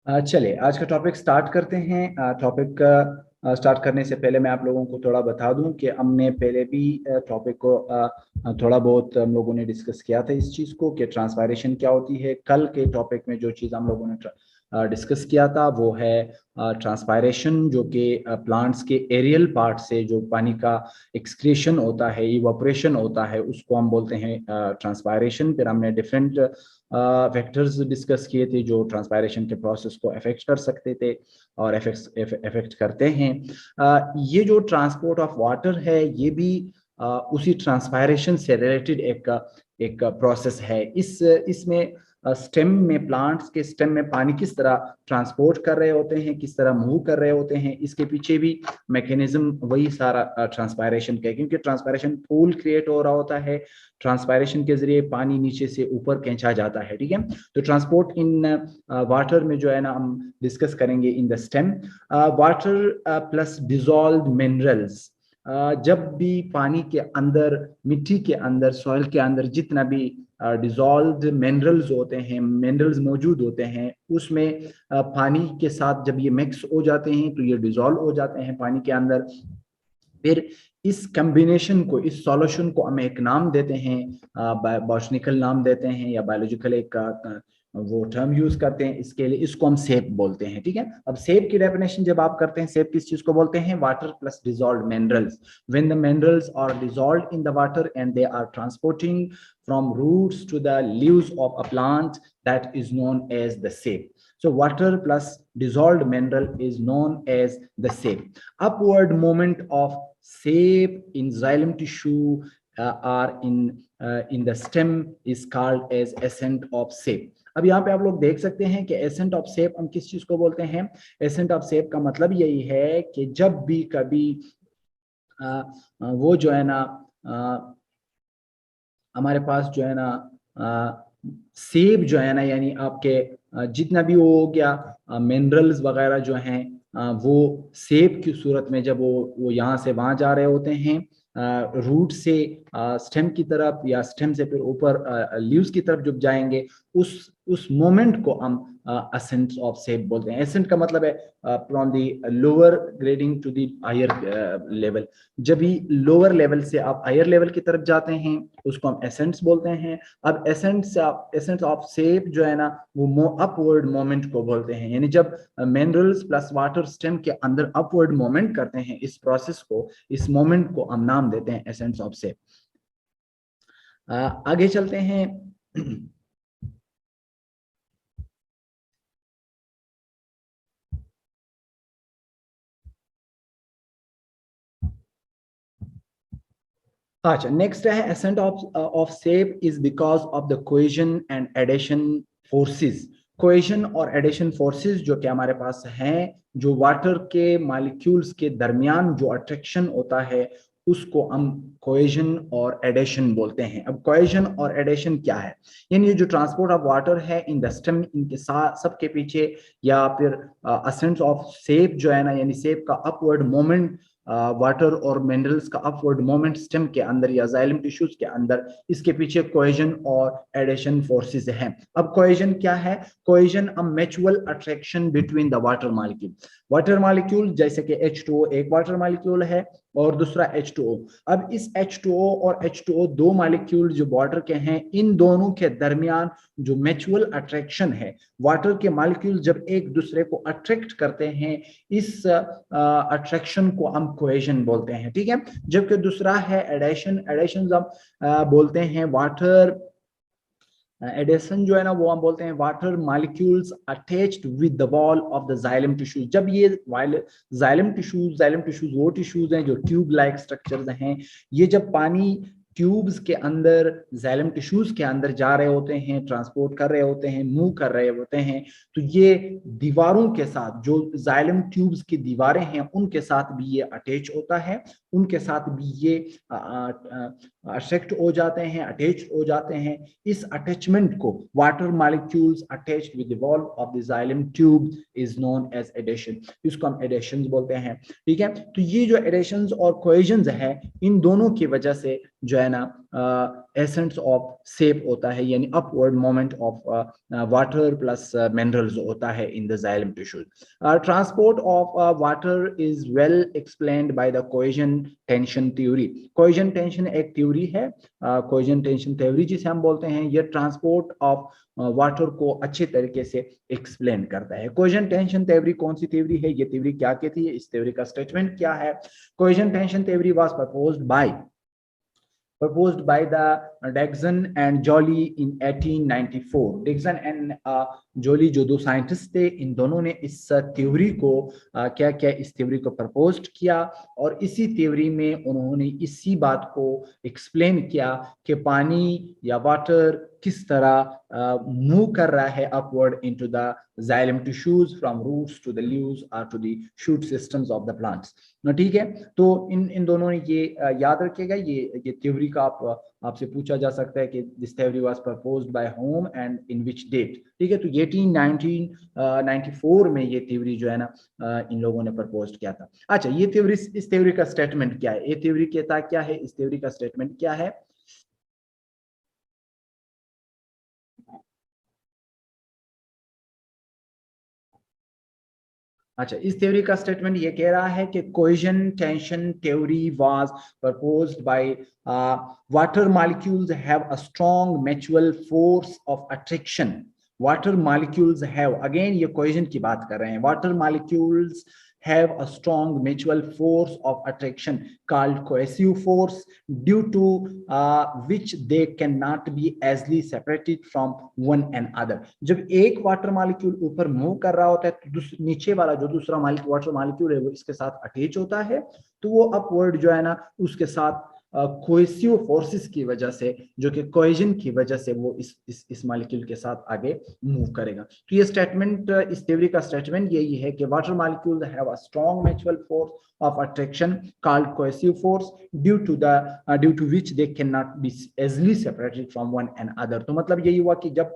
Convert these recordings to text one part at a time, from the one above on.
चलिए आज का टॉपिक स्टार्ट करते हैं। टॉपिक स्टार्ट करने से पहले मैं आप लोगों को थोड़ा बता दूं कि हमने पहले भी टॉपिक को थोड़ा बहुत हम लोगों ने डिस्कस किया था इस चीज़ को कि ट्रांसपायरेशन क्या होती है। कल के टॉपिक में जो चीज़ हम लोगों ने डिस्कस किया था वो है ट्रांसपायरेशन, जो कि प्लांट्स के एरियल पार्ट से जो पानी का एक्सक्रीशन होता है, इवापोरेशन होता है, उसको हम बोलते हैं ट्रांसपायरेशन। फिर हमने डिफरेंट फैक्टर्स डिस्कस किए थे जो ट्रांसपायरेशन के प्रोसेस को अफेक्ट कर सकते थे और अफेक्ट करते हैं। ये जो ट्रांसपोर्ट ऑफ वाटर है ये भी उसी ट्रांसपायरेशन से रिलेटेड एक एक प्रोसेस है। इसमें स्टेम में, प्लांट्स के स्टेम में पानी किस तरह ट्रांसपोर्ट कर रहे होते हैं, किस तरह मूव कर रहे होते हैं, इसके पीछे भी मैकेनिज्म वही सारा ट्रांसपायरेशन का है। क्योंकि ट्रांसपायरेशन पूल क्रिएट हो रहा होता है, ट्रांसपायरेशन के जरिए पानी नीचे से ऊपर खींचा जाता है। ठीक है, तो ट्रांसपोर्ट इन वाटर में जो है ना हम डिस्कस करेंगे in the stem water plus dissolve minerals. जब भी पानी के अंदर, मिट्टी के अंदर, सॉइल के अंदर जितना भी डिजॉल्व मिनरल्स होते हैं, मिनरल्स मौजूद होते हैं, उसमें पानी के साथ जब ये मिक्स हो जाते हैं तो ये डिजॉल्व हो जाते हैं पानी के अंदर। फिर इस कम्बिनेशन को, इस सॉल्यूशन को हम एक नाम देते हैं, बॉटनिकल नाम देते हैं या बायोलॉजिकल एक वो टर्म यूज करते हैं इसके लिए, इसको हम सेप बोलते हैं। ठीक है, अब सेप की डेफिनेशन जब आप करते हैं, सेप किस चीज को बोलते हैं? Water plus dissolve minerals. When the minerals are dissolve in the water and they are transporting from roots to the leaves of a plant, that is known as the sap. So water plus dissolved mineral is known as the sap. Upward movement of sap in xylem tissue in the stem is called as ascent of sap. अब यहाँ पे आप लोग देख सकते हैं कि accent of सेप हम किस चीज को बोलते हैं? एसेंट ऑफ सेप का मतलब यही है कि जब भी कभी वो जो है ना हमारे पास जो है ना सेब जो है ना, यानी आपके जितना भी वो हो गया मिनरल्स वगैरह जो हैं, वो सेब की सूरत में जब वो यहाँ से वहां जा रहे होते हैं, रूट से स्टेम की तरफ या स्टेम से फिर ऊपर लीव्स की तरफ जब जाएंगे, उस मोमेंट को हम असेंट ऑफ सेप बोलते हैं। एसेंट का मतलब है from the lower grading to the higher level. जब भी लोअर लेवल से आप हायर लेवल की तरफ जाते हैं उसको हम एसेंट्स बोलते हैं। अब एसेंट्स ऑफ सेप जो है ना वो अपवर्ड मोमेंट को बोलते हैं, यानी जब मिनरल्स प्लस वाटर स्टेम के अंदर अपवर्ड मोमेंट करते हैं, इस प्रोसेस को, इस मोमेंट को हम नाम देते हैं एसेंट्स ऑफ सेप। आगे चलते हैं। अच्छा, नेक्स्ट है ascent of sap is because of the cohesion and adhesion forces. Cohesion और एडिशन फोर्सेस जो कि हमारे पास हैं, जो वाटर के मॉलिक्यूल्स के दरमियान जो अट्रैक्शन होता है उसको हम कोहेजन और एडिशन बोलते हैं। अब कोहेजन और एडिशन क्या है? यानी ये जो ट्रांसपोर्ट ऑफ वाटर है इन द स्टेम, इनके साथ सबके पीछे, या फिर असेंट ऑफ सेप जो है ना, यानी सेप का अपवर्ड मोमेंट, वाटर और मिनरल्स का अपवर्ड मोमेंट स्टेम के अंदर या जाइलम टिश्यूज के अंदर, इसके पीछे कोहेजन और एडिशन फोर्सेस हैं। अब कोहेजन क्या है? Cohesion a mutual attraction between the water molecule. Water molecule जैसे कि H2O एक वाटर मॉलिक्यूल है और दूसरा H2O। अब इस H2O और H2O दो मॉलिक्यूल जो वाटर के हैं, इन दोनों के दरमियान जो म्यूचुअल अट्रैक्शन है, वाटर के मॉलिक्यूल जब एक दूसरे को अट्रैक्ट करते हैं, इस अट्रैक्शन को हम कोहेजन बोलते हैं। ठीक है, जबकि दूसरा है एडेशन। एडेशन हम बोलते हैं वाटर, एडेशन जो है ना वो हम बोलते हैं water molecules attached with the wall of the xylem tissues. जब ये जाइलम टिश्यूज वो टिश्यूज हैं जो ट्यूब लाइक स्ट्रक्चर्स हैं, ये जब पानी ट्यूब्स के अंदर, जाइलम टिश्यूज के अंदर जा रहे होते हैं, ट्रांसपोर्ट कर रहे होते हैं, मूव कर रहे होते हैं, तो ये दीवारों के साथ, जो जाइलम ट्यूब्स की दीवारें हैं उनके साथ भी ये अटैच होता है, उनके साथ भी ये अट्रैक्ट हो जाते हैं, अटैच हो जाते हैं। इस अटैचमेंट को water molecules attached with the wall of the xylem tube is known as adhesion. इसको हम एडेशंस बोलते हैं। ठीक है, तो ये जो एडेशंस और कोहेजंस है, इन दोनों की वजह से जो है ना एसेंस ऑफ सेप होता है, यानी upward moment of water plus minerals होता है in the xylem tissues. Transport of water is well explained by the cohesion tension theory. Cohesion tension एक थ्योरी है, कोहेजन टेंशन थ्योरी जिसे हम बोलते हैं, ये ट्रांसपोर्ट ऑफ वाटर को अच्छे तरीके से एक्सप्लेन करता है। कोहेजन टेंशन थ्योरी कौन सी थ्योरी है, ये थ्योरी क्या कहती है, इस थ्योरी का स्टेटमेंट क्या है। Cohesion tension theory was proposed by the Dixon and Joly in 1894। Dixon and Joly जो दो साइंटिस्ट थे, इन दोनों ने इस थ्योरी को क्या क्या इस थ्योरी को प्रपोज किया, और इसी थ्योरी में उन्होंने इसी बात को एक्सप्लेन किया कि पानी या वाटर किस तरह मूव कर रहा है upward into the xylem tissues from roots to the leaves or to the shoot systems of the plants। ठीक है, तो इन दोनों ने ये याद रखिएगा, ये थ्योरी का आपसे पूछा जा सकता है कि this theory was proposed by whom and in which date. ठीक है, तो 1894 में ये थ्योरी जो है ना इन लोगों ने प्रपोज किया था। अच्छा, ये थ्योरी, इस थ्योरी का स्टेटमेंट क्या है, ये थ्योरी कहता क्या है, इस थ्योरी का स्टेटमेंट क्या है। अच्छा, इस थ्योरी का स्टेटमेंट ये कह रहा है कि cohesion tension theory was proposed by water molecules have a strong mutual force of attraction. Water molecules have, again ये कोहेजन की बात कर रहे हैं, water molecules have a strong mutual force of attraction called cohesive force, due to which they cannot be easily separated from one another। जब एक water molecule ऊपर move कर रहा होता है तो नीचे वाला जो दूसरा वाटर मॉलिक्यूल है वो इसके साथ अटैच होता है, तो वो अपवर्ड जो है ना उसके साथ कोहेसिव फोर्सेस की वजह से, जो कि कोहेजन की वजह से वो इस मॉलिक्यूल के साथ आगे मूव करेगा। तो ये स्टेटमेंट, इस थ्योरी का स्टेटमेंट यही है कि water molecules have a strong mutual force of attraction called cohesive force, due to which they cannot be easily separated from one another। तो मतलब यही हुआ कि जब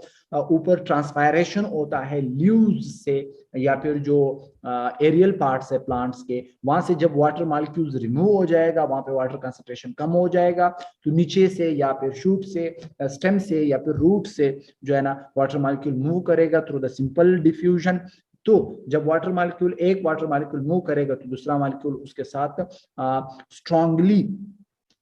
ऊपर ट्रांसपायरेशन होता है लीव्स से या फिर जो एरियल पार्ट्स है प्लांट्स के, वहां से जब वाटर मॉलिक्यूल्स रिमूव हो जाएगा, वहां पे वाटर कंसंट्रेशन कम हो जाएगा, तो नीचे से या फिर शूट से, स्टेम से या फिर रूट से जो है ना वाटर मॉलिक्यूल मूव करेगा थ्रू द सिंपल डिफ्यूजन। तो जब एक वाटर मॉलिक्यूल मूव करेगा तो दूसरा मॉलिक्यूल उसके साथ स्ट्रांगली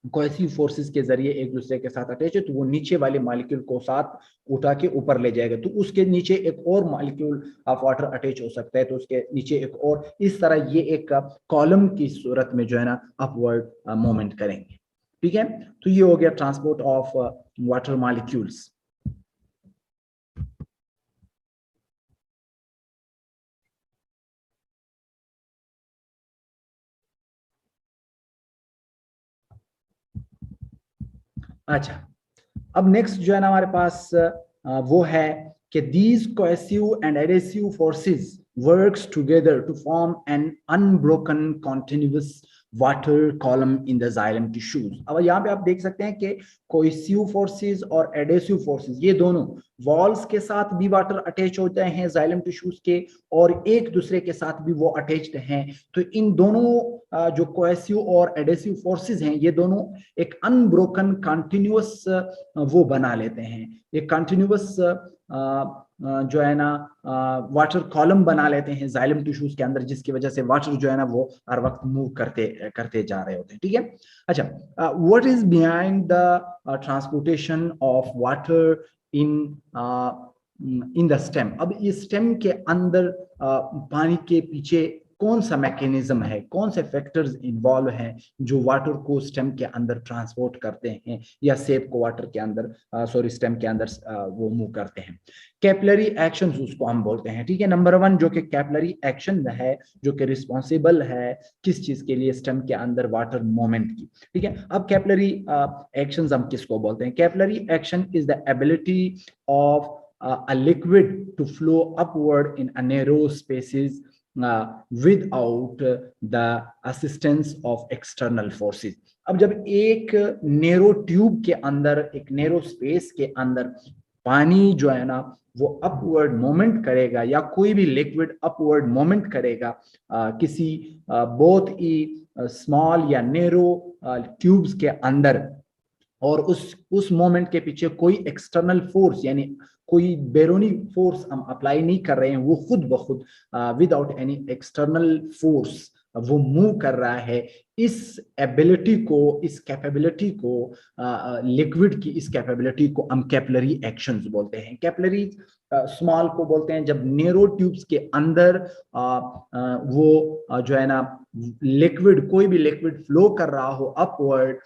कोहेसिव फोर्सेस के जरिए एक दूसरे के साथ अटैच है, तो वो नीचे वाले मॉलिक्यूल को साथ उठा के ऊपर ले जाएगा, तो उसके नीचे एक और मॉलिक्यूल ऑफ वाटर अटैच हो सकता है, तो उसके नीचे एक और, इस तरह ये एक कॉलम की सूरत में जो है ना अपवर्ड मूवमेंट करेंगे। ठीक है, तो ये हो गया ट्रांसपोर्ट ऑफ वाटर मॉलिक्यूल्स। अच्छा, अब नेक्स्ट जो है ना हमारे पास वो है कि these cohesive and adhesive forces works together to form an unbroken continuous water column in the xylem tissues। अब यहाँ पे आप देख सकते हैं कि cohesive forces और adhesive forces ये दोनों वॉल्स के साथ भी वाटर अटैच होते हैं xylem tissues के, और एक दूसरे के साथ भी वो अटैच्ड हैं। तो इन दोनों जो cohesive और adhesive forces हैं, ये दोनों एक अनब्रोकन कंटिन्यूअस वो बना लेते हैं, एक कंटिन्यूअस जो है ना वाटर कॉलम बना लेते हैं जाइलम टिश्यूज के अंदर, जिसकी वजह से वाटर जो है ना वो हर वक्त मूव करते जा रहे होते हैं। ठीक है, अच्छा, what is behind the transportation of water in the stem. अब इस स्टेम के अंदर पानी के पीछे कौन सा मैकेनिज्म है, कौन से फैक्टर्स इन्वॉल्व हैं जो वाटर को स्टेम के अंदर ट्रांसपोर्ट करते हैं या सेप को वाटर के अंदर स्टेम के अंदर वो मूव करते हैं। कैपिलरी एक्शन उसको हम बोलते हैं। ठीक है, नंबर 1 जो कि कैपिलरी एक्शन है, जो कि रिस्पॉन्सिबल है किस चीज के लिए, स्टेम के अंदर वाटर मूवमेंट की। ठीक है, अब कैपिलरी एक्शंस हम किसको बोलते हैं। Capillary action is the ability of a liquid to flow upward in a narrow spaces without the assistance of external forces। अब जब एक नेरो ट्यूब के अंदर, एक नेरो स्पेस के अंदर पानी जो है ना वो अपवर्ड मोमेंट करेगा, या कोई भी लिक्विड अपवर्ड मोमेंट करेगा किसी बहुत ही स्मॉल या नेरो ट्यूब्स के अंदर, और उस मोमेंट के पीछे कोई एक्सटर्नल फोर्स यानी कोई बैरूनी फोर्स हम अप्लाई नहीं कर रहे हैं, वो खुद ब खुद विदाउट एनी एक्सटर्नल फोर्स वो मूव कर रहा है। इस एबिलिटी को, इस कैपेबिलिटी को, लिक्विड की इस कैपेबिलिटी को हम कैपिलरी एक्शंस बोलते हैं। कैपिलरी स्मॉल को बोलते हैं जब नेरो ट्यूब्स के अंदर वो जो है ना लिक्विड, कोई भी लिक्विड फ्लो कर रहा हो upward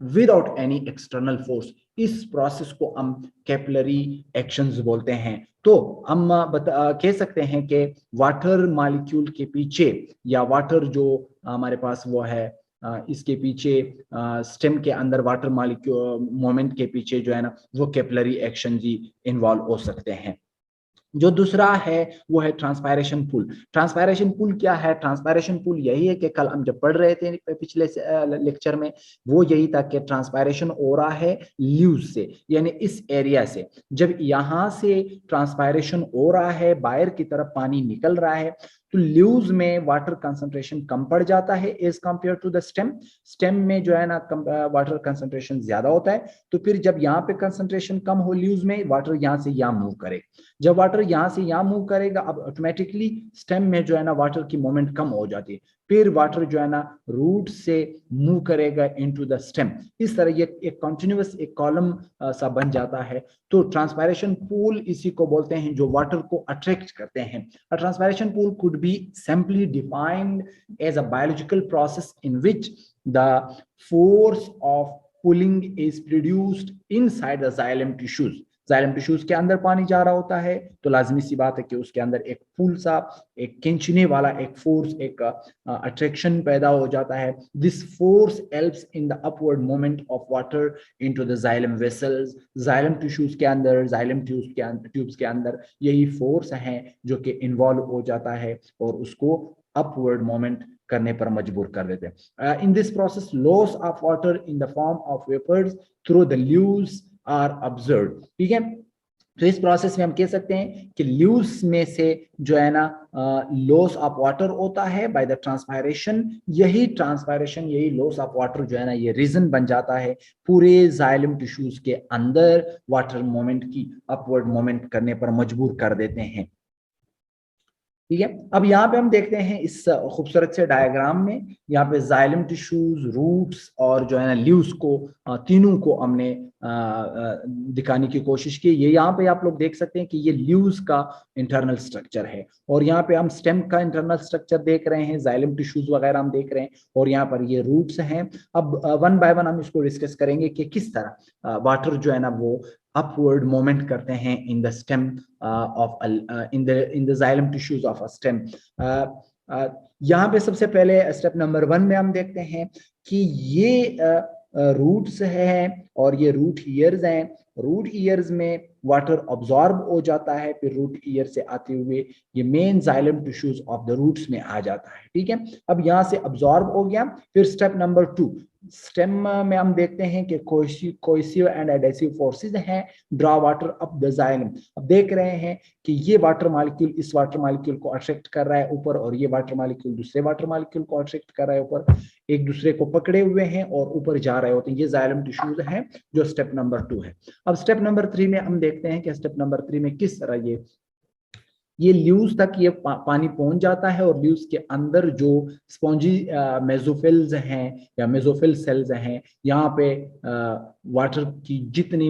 without any external force, इस प्रोसेस को हम कैपिलरी एक्शंस बोलते हैं। तो हम कह सकते हैं कि वाटर मॉलिक्यूल के पीछे, या वाटर जो हमारे पास वो है इसके पीछे स्टेम के अंदर वाटर मॉलिक्यूल मोमेंट के पीछे जो है ना वो कैपिलरी एक्शन ही इन्वॉल्व हो सकते हैं। जो दूसरा है वो है ट्रांसपायरेशन पुल। ट्रांसपायरेशन पुल क्या है? ट्रांसपायरेशन पुल यही है कि कल हम जब पढ़ रहे थे पिछले लेक्चर में, वो यही था कि ट्रांसपायरेशन हो रहा है ल्यूज से, यानी इस एरिया से। जब यहां से ट्रांसपायरेशन हो रहा है, बाहर की तरफ पानी निकल रहा है, तो ल्यूज में वाटर कंसंट्रेशन कम पड़ जाता है as compare to the stem. Stem में जो है ना वाटर कंसंट्रेशन ज्यादा होता है। तो फिर जब यहाँ पे कंसंट्रेशन कम हो ल्यूज में, वाटर यहाँ से यहाँ मूव करे। जब वाटर यहाँ से यहाँ मूव करेगा, अब ऑटोमेटिकली स्टेम में जो है ना वाटर की मूवमेंट कम हो जाती है। फिर वाटर जो है ना रूट से मूव करेगा इनटू द स्टेम। इस तरह ये एक कंटिन्यूअस एक कॉलम सा बन जाता है। तो ट्रांसपायरेशन पूल इसी को बोलते हैं जो वाटर को अट्रैक्ट करते हैं। A transpiration pool could be simply defined as a biological process in which the force of pulling is produced inside the xylem tissues. Xylem tissues के अंदर पानी जा रहा होता है, तो लाजमी सी बात है कि उसके अंदर एक पुल सा, एक खींचने वाला एक फोर्स, एक अट्रैक्शन पैदा हो जाता है। This force helps in the upward movement of water into the xylem vessels. Xylem tissues के अंदर, जाइलम ट्यूब्स के अंदर यही फोर्स है जो कि इन्वॉल्व हो जाता है और उसको अपवर्ड मोमेंट करने पर मजबूर कर देते हैं। In this process loss of water in the form of vapours through the leaves are observed. ठीक है, तो इस प्रोसेस में हम कह सकते हैं कि ल्यूज में से जो है ना लॉस ऑफ वाटर होता है बाय द ट्रांसपायरेशन। यही ट्रांसपायरेशन, यही लॉस ऑफ वाटर जो है ना ये रीजन बन जाता है पूरे जाइलम टिश्यूज के अंदर वाटर मूवमेंट की अपवर्ड मूवमेंट करने पर मजबूर कर देते हैं। ठीक है, अब यहाँ पे हम देखते हैं इस खूबसूरत से डायग्राम में, यहाँ पे जाइलम टिश्यूज, रूट्स और जो है ना लीव्स को, तीनों को हमने दिखाने की कोशिश की। ये यहाँ पे आप लोग देख सकते हैं कि ये लीव्स का इंटरनल स्ट्रक्चर है, और यहाँ पे हम स्टेम का इंटरनल स्ट्रक्चर देख रहे हैं, जाइलम टिश्यूज वगैरह हम देख रहे हैं, और यहाँ पर ये रूट्स हैं। अब वन बाय वन हम इसको डिस्कस करेंगे कि किस तरह वाटर जो है ना वो upward movement करते हैं in the stem of in the xylem tissues of a stem। यहाँ पे सबसे पहले स्टेप नंबर 1 में हम देखते हैं कि ये रूट्स हैं और ये रूट ईयर्स हैं। रूट ईयर्स में वाटर ऑब्जॉर्ब हो जाता है, फिर रूट ईयर से आते हुए ये main xylem tissues of the roots में आ जाता है। ठीक है, अब यहाँ से ऑब्जॉर्ब हो गया। फिर स्टेप नंबर 2, स्टेम में हम देखते हैं कि कोहेसिव एंड एडेसिव फोर्सेस हैं, draw water up the xylem. अब देख रहे हैं कि ये वाटर मॉलिक्यूल इस वाटर मॉलिक्यूल को अट्रैक्ट कर रहा है ऊपर, और ये वाटर मॉलिक्यूल दूसरे वाटर मॉलिक्यूल को अट्रैक्ट कर रहा है ऊपर, एक दूसरे को पकड़े हुए हैं और ऊपर जा रहे होते हैं। ये जाइलम टिश्यूज हैं जो स्टेप नंबर 2 है। अब स्टेप नंबर 3 में हम देखते हैं कि स्टेप नंबर 3 में किस तरह ये ल्यूज तक ये पानी पहुंच जाता है, और ल्यूज के अंदर जो स्पॉन्जी मेसोफिल्स हैं या मेसोफिल सेल्स हैं, यहाँ पे वाटर की जितनी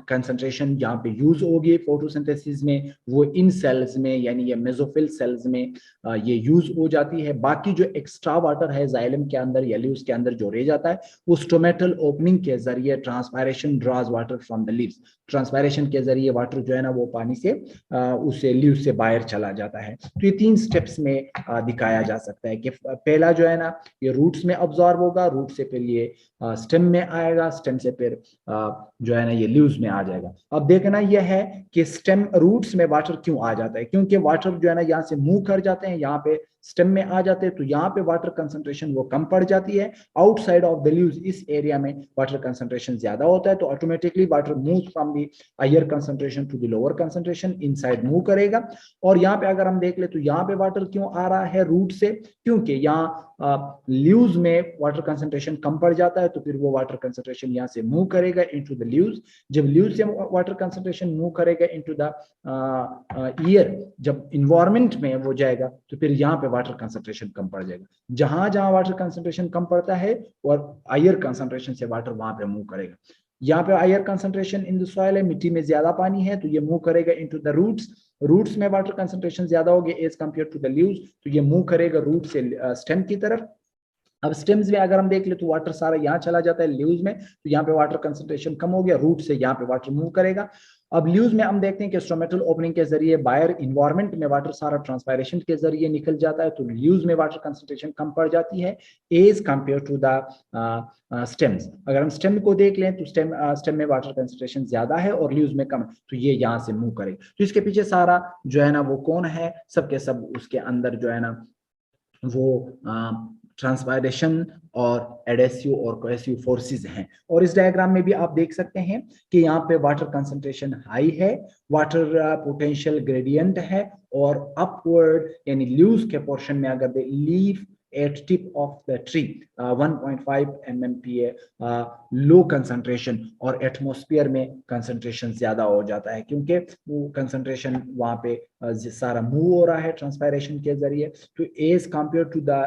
कंसंट्रेशन यहाँ पे यूज होगी फोटोसिंथेसिस में, वो इन सेल्स में यानी ये मेसोफिल सेल्स में ये यूज हो जाती है। बाकी जो एक्स्ट्रा वाटर है जाइलम के अंदर या ल्यूज के अंदर जो रह जाता है, वो स्टोमेटल ओपनिंग के जरिए transpiration draws water from the leaves. Transpiration के जरिए वाटर जो है ना वो पानी से उसे लीव्स से बाहर चला जाता है। तो ये 3 स्टेप्स में दिखाया जा सकता है कि पहला जो है ना ये रूट्स में अब्जॉर्ब होगा, रूट से फिर ये स्टेम में आएगा, स्टेम से फिर जो है ना ये लीव्स में आ जाएगा। अब देखना यह है कि स्टेम रूट्स में वाटर क्यों आ जाता है, क्योंकि वाटर जो है ना यहाँ से मूव कर जाते हैं, यहाँ पे स्टेम में आ जाते हैं तो यहाँ पे वाटर कंसंट्रेशन वो कम पड़ जाती है। आउटसाइड ऑफ द लीव्स इस एरिया में वाटर कंसंट्रेशन ज्यादा होता है, तो automatically water move from the higher concentration to the lower concentration, inside move करेगा। और यहाँ पे अगर हम देख ले तो यहाँ पे वाटर क्यों आ रहा है रूट से, क्योंकि यहाँ लीव्स में वाटर कंसंट्रेशन कम पड़ जाता है, तो फिर वो वाटर कंसंट्रेशन यहाँ से मूव करेगा इनटू द लीव्स। जब लीव्स से वाटर कंसंट्रेशन मूव करेगा इनटू द ईयर, जब इन्वायरमेंट में वो जाएगा तो फिर यहाँ पे वाटर कंसंट्रेशन कम पड़ जाएगा। जहां जहां वाटर कंसंट्रेशन कम पड़ता है और हायर कंसंट्रेशन से वाटर वहां पे मूव करेगा। यहाँ पे higher concentration in the soil है, मिट्टी में ज्यादा पानी है, तो ये मूव करेगा इनटू द रूट्स। रूट्स में वाटर कंसंट्रेशन ज्यादा होगी as compare to the leaves, तो ये मूव करेगा रूट से स्टेम की तरफ। अब स्टेम्स में अगर हम देख ले तो वाटर सारा यहाँ चला जाता है लीव्स में, तो यहाँ पे वाटर कंसंट्रेशन कम हो गया, रूट से यहाँ पे वाटर मूव करेगा। अब लीव्स में हम देखते हैं कि स्टोमेटल ओपनिंग के जरिए बाहर इन्वायरमेंट में वाटर सारा ट्रांसपायरेशन के जरिए निकल जाता है, तो लीव्स में वाटर कंसंट्रेशन कम पड़ जाती है as compare to the stems. अगर हम स्टेम को देख लें तो स्टेम में वाटर कंसंट्रेशन ज्यादा है और लीव्स में कम, तो ये यहाँ से मूव करेगा। तो इसके पीछे सारा जो है ना वो कौन है, सबके सब उसके अंदर जो है ना वो ट्रांसपायरेशन और एडेसिव और कोहेसिव फोर्सेस हैं। और इस डायग्राम में भी आप देख सकते हैं कि यहाँ पे वाटर कंसंट्रेशन हाई है, वाटर पोटेंशियल ग्रेडियंट है, और अपवर्ड यानी लीव्स के पोर्शन में अगर they leave at tip of the tree 1.5 mmPa low concentration, और एटमॉस्फेयर में कंसंट्रेशन ज्यादा हो जाता है क्योंकि वो कंसंट्रेशन वहां पे सारा मूव हो रहा है ट्रांसपायरेशन के जरिए। तो as compare to the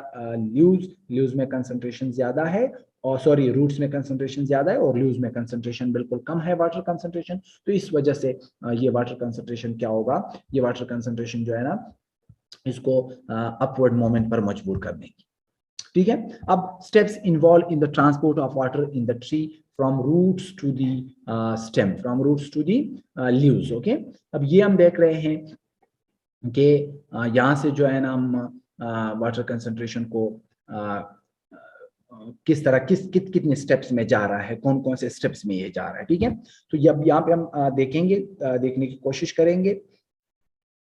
leaves में कंसंट्रेशन ज्यादा है, और सॉरी रूट्स में कंसंट्रेशन ज्यादा है और लीव्स में कंसंट्रेशन बिल्कुल कम है वाटर कंसंट्रेशन। तो इस वजह से ये वाटर कंसंट्रेशन क्या होगा, ये वाटर कंसंट्रेशन जो है ना इसको अपवर्ड मोमेंट पर मजबूर कर देंगी। ठीक है, अब steps involve in the transport of water in the tree from roots to the stem, from roots to the leaves. Okay, अब ये हम देख रहे हैं कि यहाँ से जो है ना हम वाटर कंसंट्रेशन को किस तरह कितने स्टेप्स में जा रहा है, कौन कौन से स्टेप्स में ये जा रहा है। ठीक है, तो अब यहाँ पे हम देखेंगे, देखने की कोशिश करेंगे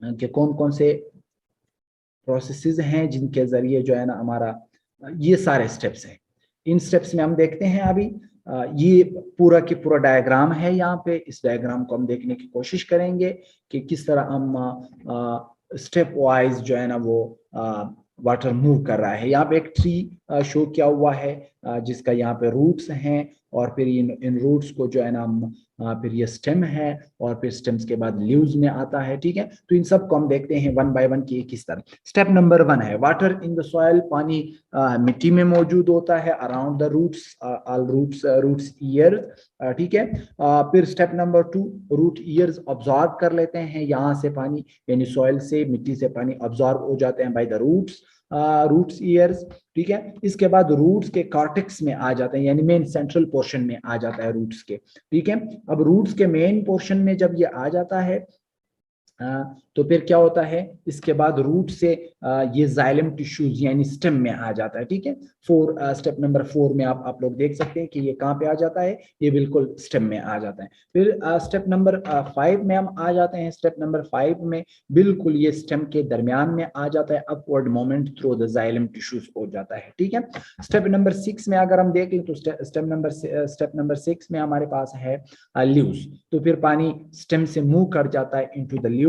कि कौन कौन से प्रोसेसेस हैं जिनके जरिए जो है ना हमारा ये सारे स्टेप्स हैं। इन स्टेप्स में हम देखते हैं अभी ये पूरा की पूरा डायग्राम है। यहाँ पे इस डायग्राम को हम देखने की कोशिश करेंगे कि किस तरह हम स्टेप वाइज जो है ना वो वाटर मूव कर रहा है। यहाँ पे एक ट्री शो किया हुआ है जिसका यहाँ पे रूट्स हैं, और फिर इन रूट्स को जो है ना हम फिर ये स्टेम है, और फिर स्टेम्स के बाद लीव्स में आता है। ठीक है, तो इन सब को हम देखते हैं वन बाय वन की किस तरह। स्टेप नंबर 1 है वाटर इन द सॉइल, पानी मिट्टी में मौजूद होता है around the roots, all roots hair. ठीक है, फिर step number 2 root hairs absorb कर लेते हैं यहाँ से पानी, यानी सॉइल से मिट्टी से पानी ऑब्जॉर्व हो जाते हैं बाय द रूट्स ईयर्स। ठीक है, इसके बाद रूट्स के कॉर्टेक्स में आ जाते हैं, यानी मेन सेंट्रल पोर्शन में आ जाता है रूट्स के। ठीक है, अब रूट्स के मेन पोर्शन में जब ये आ जाता है तो फिर क्या होता है, इसके बाद रूट से ये जाइलम टिश्यूज यानी स्टेम में आ जाता है। ठीक है, स्टेप नंबर 4 में आप लोग देख सकते हैं कि ये कहाँ पे आ जाता है, ये बिल्कुल स्टेम में आ जाता है। फिर स्टेप नंबर 5 में हम आ जाते हैं। स्टेप नंबर 5 में बिल्कुल ये स्टेम के दरमियान में आ जाता है, upward moment through the xylem tissues हो जाता है। ठीक है, स्टेप नंबर 6 में अगर हम देख लें तो स्टेप नंबर 6 में हमारे पास है लीव्स, तो फिर पानी स्टेम से मूव कर जाता है इनटू द लीव्स,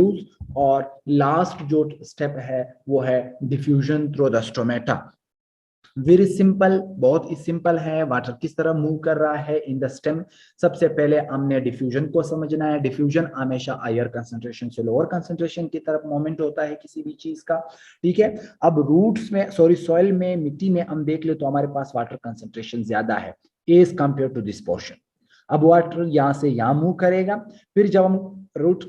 और लास्ट जो स्टेप है वो है diffusion through the stomata. Very simple, बहुत ही सिंपल है। वाटर किस तरह मूव कर रहा है इन द स्टेम, सबसे पहले हमने डिफ्यूजन को समझना है। डिफ्यूजन हमेशा हायर कंसंट्रेशन से लोअर कंसंट्रेशन की तरफ मूवमेंट होता है किसी भी चीज का। ठीक है, अब रूट्स में सॉइल में मिट्टी में हम देख ले तो हमारे पास वाटर कंसंट्रेशन ज्यादा है as compare to this portion. अब वाटर यहाँ से यहाँ मूव करेगा। फिर जब हम रूट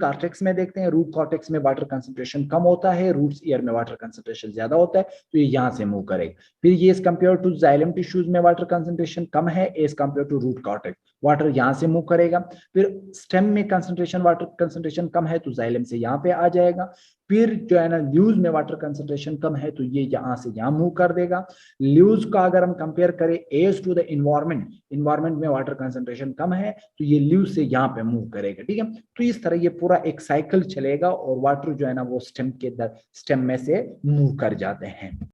कॉर्टेक्स में देखते हैं, रूट कॉर्टेक्स में वाटर कंसंट्रेशन कम होता है, रूट्स ईयर में वाटर कंसंट्रेशन ज्यादा होता है, तो ये यहाँ से मूव करेगा। फिर ये as compare to xylem tissues में वाटर कंसंट्रेशन कम है as compare to root cortex, water यहाँ से मूव करेगा। फिर स्टेम में कंसंट्रेशन, वाटर कंसंट्रेशन कम है तो जाइलम से यहाँ पे आ जाएगा। फिर जो है ना ल्यूज में वाटर कंसंट्रेशन कम है तो ये यहाँ से यहाँ मूव कर देगा। ल्यूज का अगर हम कंपेयर करें as to the environment, environment में वाटर कंसंट्रेशन कम है तो ये ल्यूज से यहाँ पे मूव करेगा, ठीक है। तो इस तरह ये पूरा एक साइकिल चलेगा और वाटर जो है ना वो स्टेम में से मूव कर जाते हैं।